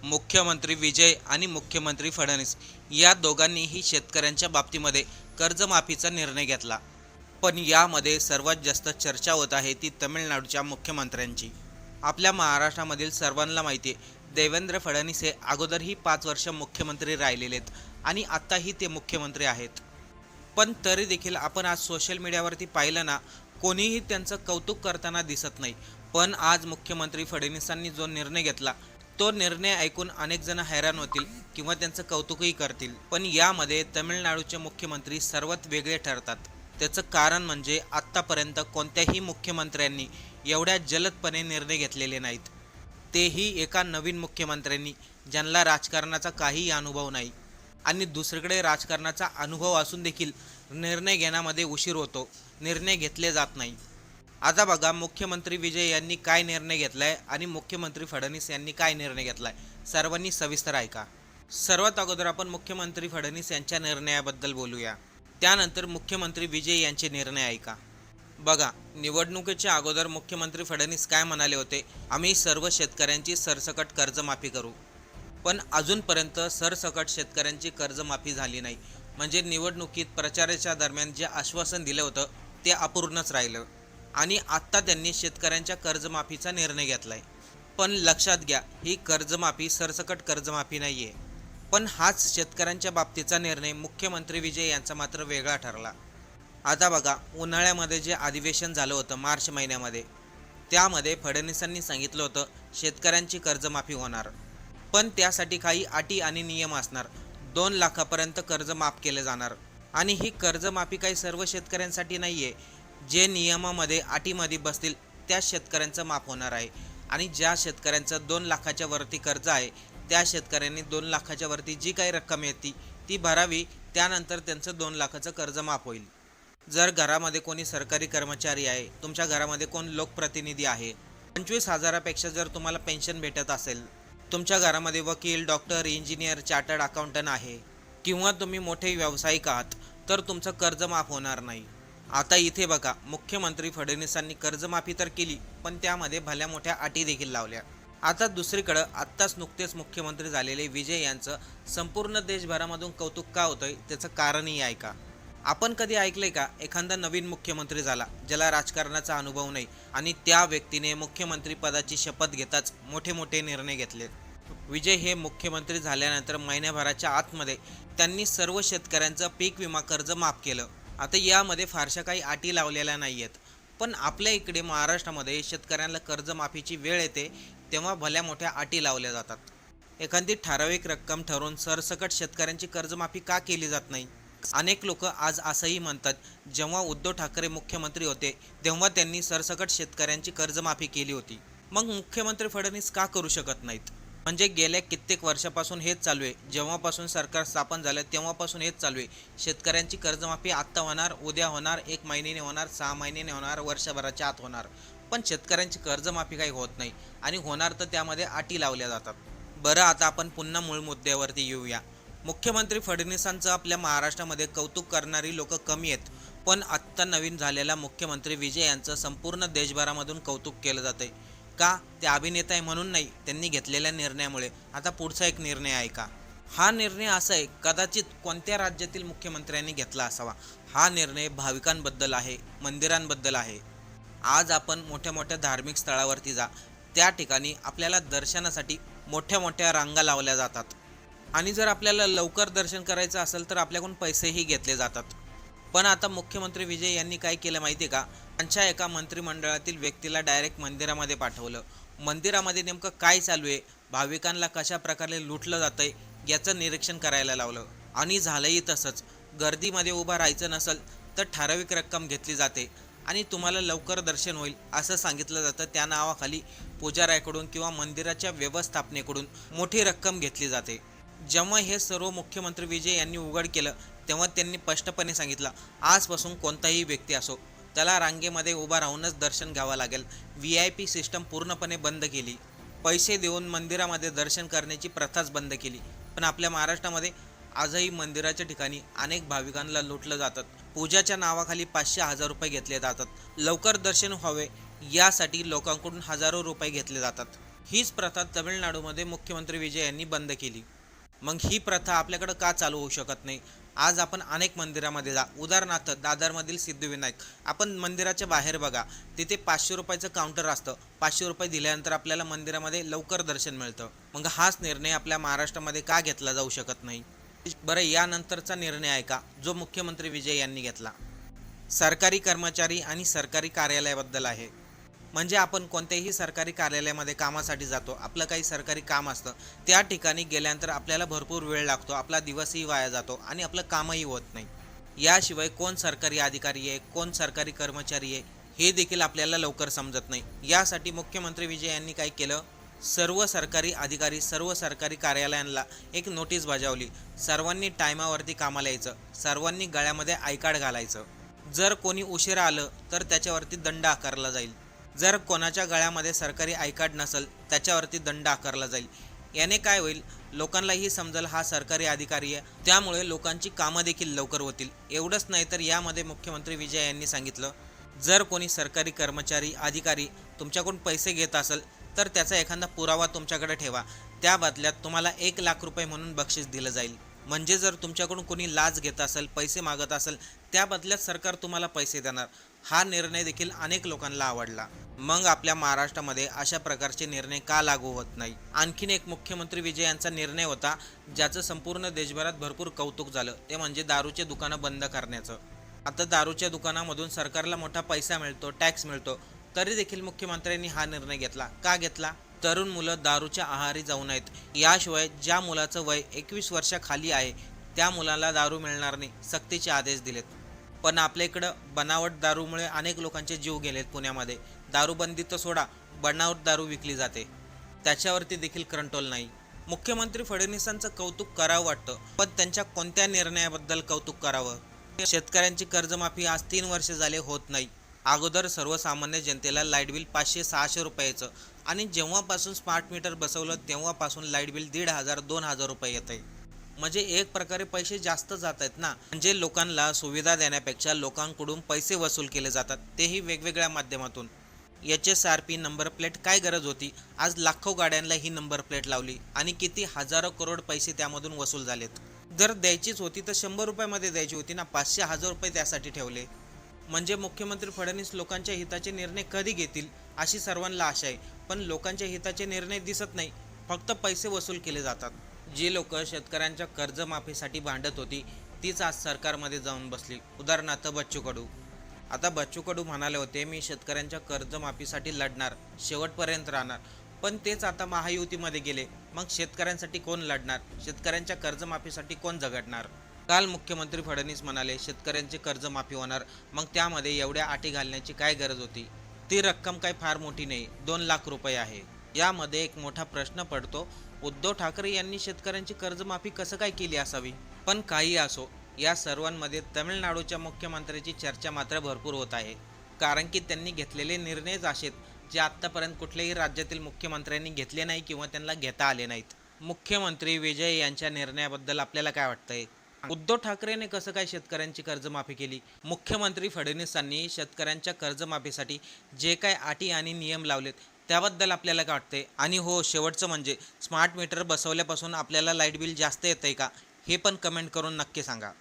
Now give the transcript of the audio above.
मुख्यमंत्री विजय आणि मुख्यमंत्री फडणवीस या दोघांनीही शेतकऱ्यांच्या बाबतीमध्ये कर्जमाफीचा निर्णय घेतला. पण यामध्ये सर्वात जास्त चर्चा होत आहे ती तमिळनाडूच्या मुख्यमंत्र्यांची. आपल्या महाराष्ट्रामधील सर्वांना माहिती आहे, देवेंद्र फडणवीस हे अगोदरही 5 वर्ष मुख्यमंत्री राहिलेले आहेत आणि आत्ताही ते मुख्यमंत्री आहेत. पण तरी देखील आपण आज सोशल मीडियावरती पाहिलं ना, कोणीही त्यांचं कौतुक करताना दिसत नाही. पण आज मुख्यमंत्री फडणवीसांनी जो निर्णय घेतला, तो निर्णय ऐकून अनेक जण हैराण होतील किंवा त्यांचं कौतुकही करतील. पण यामध्ये तमिळनाडूचे मुख्यमंत्री सर्वात वेगळे ठरतात. त्याचं कारण म्हणजे आत्तापर्यंत कोणत्याही मुख्यमंत्र्यांनी एवढ्या जलदपणे निर्णय घेतलेले नाहीत. तेही एका नवीन मुख्यमंत्र्यांनी, ज्यांना राजकारणाचा काहीही अनुभव नाही. आणि दुसरीकडे राजकारणाचा अनुभव असून देखील निर्णय घेण्यामध्ये उशीर होतो, निर्णय घेतले जात नाही. आता बघा, मुख्यमंत्री विजय यांनी काय निर्णय घेतलाय आणि मुख्यमंत्री फडणवीस यांनी काय निर्णय घेतलाय, सर्वांनी सविस्तर ऐका. सर्वात अगोदर आपण मुख्यमंत्री फडणवीस यांच्या निर्णयाबद्दल बोलूया, त्यानंतर मुख्यमंत्री विजय यांचे निर्णय ऐका. बघा, निवडणुकीच्या अगोदर मुख्यमंत्री फडणवीस काय म्हणाले होते, आम्ही सर्व शेतकऱ्यांची सरसकट कर्जमाफी करू. पण अजूनपर्यंत सरसकट शेतकऱ्यांची कर्जमाफी झाली नाही. म्हणजे निवडणुकीत प्रचाराच्या दरम्यान जे आश्वासन दिलं होतं ते अपूर्णच राहिलं. आणि आत्ता त्यांनी शेतकऱ्यांच्या कर्जमाफीचा निर्णय घेतलाय. पण लक्षात घ्या, ही कर्जमाफी सरसकट कर्जमाफी नाही आहे. पण हाच शेतकऱ्यांच्या बाबतीचा निर्णय मुख्यमंत्री विजय यांचा मात्र वेगळा ठरला. आता बघा, उन्हाळ्यामध्ये जे अधिवेशन झालं होतं मार्च महिन्यामध्ये, त्यामध्ये फडणवीसांनी सांगितलं होतं शेतकऱ्यांची कर्जमाफी होणार. पण त्यासाठी काही अटी आणि नियम असणार. 2 लाखापर्यंत कर्ज माफ केले जाणार. आणि ही कर्जमाफी काही सर्व शेतकऱ्यांसाठी नाही आहे. जे नियमामध्ये अटीमध्ये बसतील त्या शेतकऱ्यांचं माफ होणार आहे. आणि ज्या शेतकऱ्यांचं 2 लाखाच्या वरती कर्ज आहे, त्या शेतकऱ्यांनी 2 लाखाच्या वरती जी काही रक्कम येते ती भरावी. त्यानंतर त्यांचं 2 लाखाचं कर्ज माफ होईल. जर घरामध्ये कोणी सरकारी कर्मचारी आहे, तुमच्या घरामध्ये कोण लोकप्रतिनिधी आहे, 25,000पेक्षा जर तुम्हाला पेन्शन भेटत असेल, तुमच्या घरामध्ये वकील, डॉक्टर, इंजिनियर, चार्टर्ड अकाउंटंट आहे, किंवा तुम्ही मोठे व्यावसायिक आहात, तर तुमचं कर्ज माफ होणार नाही. आता इथे बघा, मुख्यमंत्री फडणवीसांनी कर्जमाफी तर केली, पण त्यामध्ये भल्या मोठ्या अटी देखील लावल्या. आता दुसरीकडं आत्ताच नुकतेच मुख्यमंत्री झालेले विजय यांचं संपूर्ण देशभरामधून कौतुक का होतंय, त्याचं कारणही ऐका. आपण कधी ऐकलंय का, एखादा नवीन मुख्यमंत्री झाला ज्याला राजकारणाचा अनुभव नाही आणि त्या व्यक्तीने मुख्यमंत्री पदाची शपथ घेताच मोठे मोठे निर्णय घेतले. विजय हे मुख्यमंत्री झाल्यानंतर महिन्याभराच्या आतमध्ये त्यांनी सर्व शेतकऱ्यांचं पीक विमा कर्ज माफ केलं. आता यामध्ये फारशा काही अटी लावलेल्या नाही आहेत. पण आपल्या इकडे महाराष्ट्रामध्ये शेतकऱ्यांना कर्जमाफीची वेळ येते तेव्हा भल्या मोठ्या अटी लावल्या जातात. एखादी ठराविक रक्कम ठरवून सरसकट शेतकऱ्यांची कर्जमाफी का केली जात नाही? अनेक लोक आज असंही म्हणतात, जेव्हा उद्धव ठाकरे मुख्यमंत्री होते तेव्हा त्यांनी सरसकट शेतकऱ्यांची कर्जमाफी केली होती. मग मुख्यमंत्री फडणवीस का करू शकत नाहीत? म्हणजे गेल्या कित्येक वर्षापासून हेच चालू आहे. जेव्हापासून सरकार स्थापन झालं तेव्हापासून हेच चालू आहे. शेतकऱ्यांची कर्जमाफी आत्ता होणार, उद्या होणार, 1 महिन्याने होणार, 6 महिन्याने होणार, वर्षभराच्या आत होणार. पण शेतकऱ्यांची कर्जमाफी काही होत नाही आणि होणार तर त्यामध्ये अटी लावल्या जातात. बरं, आता आपण पुन्हा मूळ मुद्द्यावरती येऊया. मुख्यमंत्री फडणवीसांचं आपल्या महाराष्ट्रामध्ये कौतुक करणारी लोक कमी आहेत. पण आत्ता नवीन झालेला मुख्यमंत्री विजय यांचं संपूर्ण देशभरामधून कौतुक केलं जातंय. का? ते अभिनेता आहे म्हणून नाही, त्यांनी घेतलेल्या निर्णयामुळे. आता पुढचा एक निर्णय ऐका. हा निर्णय असा आहे, कदाचित कोणत्या राज्यातील मुख्यमंत्र्यांनी घेतला असावा. हा निर्णय भाविकांबद्दल आहे, मंदिरांबद्दल आहे. आज आपण मोठ्या मोठ्या धार्मिक स्थळावरती जा, त्या ठिकाणी आपल्याला दर्शनासाठी मोठ्या मोठ्या रांगा लावल्या जातात. आणि जर आपल्याला लवकर दर्शन करायचं असेल तर आपल्याकडून पैसेही घेतले जातात. पण आता मुख्यमंत्री विजय यांनी काय केलं माहिती आहे का? त्यांच्या एका मंत्रिमंडळातील व्यक्तीला डायरेक्ट मंदिरामध्ये पाठवलं. मंदिरामध्ये नेमकं काय चालू आहे, भाविकांना कशा प्रकारे लुटलं जातं आहे याचं निरीक्षण करायला लावलं. आणि झालंही तसंच. गर्दीमध्ये उभं राहायचं नसेल तर ठराविक रक्कम घेतली जाते आणि तुम्हाला लवकर दर्शन होईल असं सांगितलं जातं. त्या नावाखाली पुजाऱ्याकडून किंवा मंदिराच्या व्यवस्थापनेकडून मोठी रक्कम घेतली जाते. जेव्हा हे सर्व मुख्यमंत्री विजय यांनी उघड केलं तेव्हा त्यांनी स्पष्टपणे सांगितलं, आजपासून कोणताही व्यक्ती असो त्याला रांगेमध्ये उभा राहूनच दर्शन घ्यावं लागेल. VIP सिस्टम पूर्णपणे बंद केली. पैसे देऊन मंदिरामध्ये दर्शन करण्याची प्रथाच बंद केली. पण आपल्या महाराष्ट्रामध्ये आजही मंदिराच्या ठिकाणी अनेक भाविकांना लुटलं जातात. पूजाच्या नावाखाली 500-1000 रुपये घेतले जातात. लवकर दर्शन व्हावे यासाठी लोकांकडून हजारो रुपये घेतले जातात. हीच प्रथा तमिळनाडूमध्ये मुख्यमंत्री विजय यांनी बंद केली. मग ही प्रथा आपल्याकडं का चालू होऊ शकत नाही? आज आपण अनेक मंदिरामध्ये जा, उदाहरणार्थ दादरमधील सिद्धिविनायक. आपण मंदिराच्या बाहेर बघा, तिथे 500 रुपयाचं काउंटर असतं. 500 रुपये दिल्यानंतर आपल्याला मंदिरामध्ये लवकर दर्शन मिळतं. मग हाच निर्णय आपल्या महाराष्ट्रामध्ये का घेतला जाऊ शकत नाही? बरं, यानंतरचा निर्णय आहे का जो मुख्यमंत्री विजय यांनी घेतला? सरकारी कर्मचारी आणि सरकारी कार्यालयाबद्दल आहे. म्हणजे आपण कोणत्याही सरकारी कार्यालयामध्ये कामासाठी जातो, आपलं काही सरकारी काम असतं, त्या ठिकाणी गेल्यानंतर आपल्याला भरपूर वेळ लागतो, आपला दिवसही वाया जातो आणि आपलं कामही होत नाही. याशिवाय कोण सरकारी अधिकारी आहे, कोण सरकारी कर्मचारी आहे, हे देखील आपल्याला लवकर समजत नाही. यासाठी मुख्यमंत्री विजय यांनी काय केलं, सर्व सरकारी अधिकारी, सर्व सरकारी कार्यालयांना एक नोटीस बजावली. सर्वांनी टायमावरती कामाला यायचं, सर्वांनी गळ्यामध्ये आय कार्ड घालायचं. जर कोणी उशिरा आलं तर त्याच्यावरती दंड आकारला जाईल. जर कोणाच्या गळ्यामध्ये सरकारी आय कार्ड नसेल त्याच्यावरती दंड आकारला जाईल. याने काय होईल, लोकांनाही समजेल हा सरकारी अधिकारी आहे, त्यामुळे लोकांची कामं देखील लवकर होतील. एवढंच नाही तर यामध्ये मुख्यमंत्री विजय यांनी सांगितलं, जर कोणी सरकारी कर्मचारी अधिकारी तुमच्याकडून पैसे घेत असेल तर त्याचा एखादा पुरावा तुमच्याकडे ठेवा. त्या बदल्यात तुम्हाला 1,00,000 रुपये म्हणून बक्षीस दिलं जाईल. म्हणजे जर तुमच्याकडून कोणी लाच घेत असेल, पैसे मागत असेल, त्या बदल्यात सरकार तुम्हाला पैसे देणार. हा निर्णय देखील अनेक लोकांना आवडला. मग आपल्या महाराष्ट्रामध्ये अशा प्रकारचे निर्णय का लागू होत नाही? आणखीन एक मुख्यमंत्री विजय यांचा निर्णय होता ज्याचं संपूर्ण देशभरात भरपूर कौतुक झालं, ते म्हणजे दारूचे दुकानं बंद करण्याचं. आता दारूच्या दुकानामधून सरकारला मोठा पैसा मिळतो, टॅक्स मिळतो, तरी देखील मुख्यमंत्र्यांनी हा निर्णय घेतला. का घेतला? तरुण मुलं दारूच्या आहारी जाऊ नयेत. याशिवाय ज्या मुलाचं वय 21 वर्षाखाली आहे त्या मुलाला दारू मिळणार नाही, सक्तीचे आदेश दिलेत. पण आपल्या इकडं बनावट दारूमुळे अनेक लोकांचे जीव गेलेत. पुण्यामध्ये दारूबंदी तर सोडा, बनावट दारू विकली जाते, त्याच्यावरती देखील कंट्रोल नाही. मुख्यमंत्री फडणवीसांचं कौतुक करावं वाटतं, पण त्यांच्या कोणत्या निर्णयाबद्दल कौतुक करावं? शेतकऱ्यांची कर्जमाफी आज 3 वर्ष झाले होत नाही. अगोदर सर्वसामान्य जनतेला लाईट बिल 500-600 रुपयाचं, आणि जेव्हापासून स्मार्ट मीटर बसवलं तेव्हापासून लाईट बिल 1,500-2,000 रुपये येत आहे. म्हणजे एक प्रकारे पैसे जास्त जात आहेत ना. म्हणजे लोकांना सुविधा देण्यापेक्षा लोकांकडून पैसे वसूल केले जातात, तेही वेगवेगळ्या माध्यमातून. HSRP नंबर प्लेट काय गरज होती? आज लाखो गाड्यांना ही नंबर प्लेट लावली आणि किती हजारो करोड पैसे त्यामधून वसूल झालेत. जर द्यायचीच होती तर 100 रुपयामध्ये द्यायची होती ना, 500-1000 रुपये त्यासाठी ठेवले. म्हणजे मुख्यमंत्री फडणवीस लोकांच्या हिताचे निर्णय कधी घेतील अशी सर्वांना आशा आहे, पण लोकांच्या हिताचे निर्णय दिसत नाही, फक्त पैसे वसूल केले जातात. जी लोक शेतकऱ्यांच्या कर्जमाफीसाठी भांडत होती तीच आज सरकारमध्ये जाऊन बसली. उदाहरणार्थ बच्चू कडू. आता बच्चू कडू म्हणाले होते, मी शेतकऱ्यांच्या कर्जमाफीसाठी लढणार, शेवटपर्यंत राहणार, पण तेच आता महायुतीमध्ये गेले. मग शेतकऱ्यांसाठी कोण लढणार? शेतकऱ्यांच्या कर्जमाफीसाठी कोण झगडणार? काल मुख्यमंत्री फडणवीस म्हणाले शेतकऱ्यांची कर्जमाफी होणार, मग त्यामध्ये एवढ्या अटी घालण्याची काय गरज होती? ती रक्कम काही फार मोठी नाही, 2,00,000 रुपये आहे. यामध्ये एक मोठा प्रश्न पडतो, उद्धव ठाकरे यांनी शेतकऱ्यांची कर्जमाफी कसं काय केली असावी? पण काही असो, या सर्वांमध्ये तमिळनाडूच्या मुख्यमंत्र्याची चर्चा मात्र भरपूर होत आहे. कारण की त्यांनी घेतलेले निर्णयच असेत जे आत्तापर्यंत कुठल्याही राज्यातील मुख्यमंत्र्यांनी घेतले नाही किंवा त्यांना घेता आले नाहीत. मुख्यमंत्री विजय यांच्या निर्णयाबद्दल आपल्याला काय वाटतंय? उद्धव ठाकरेने कसं काय शेतकऱ्यांची कर्जमाफी केली? मुख्यमंत्री फडणवीसांनी शेतकऱ्यांच्या कर्जमाफीसाठी जे काय अटी आणि नियम लावलेत त्याबद्दल आपल्याला काय वाटते? आणि हो, शेवटचं म्हणजे स्मार्ट मीटर बसवल्यापासून आपल्याला लाईट बिल जास्त येतंय का? हे पण कमेंट करून नक्की सांगा.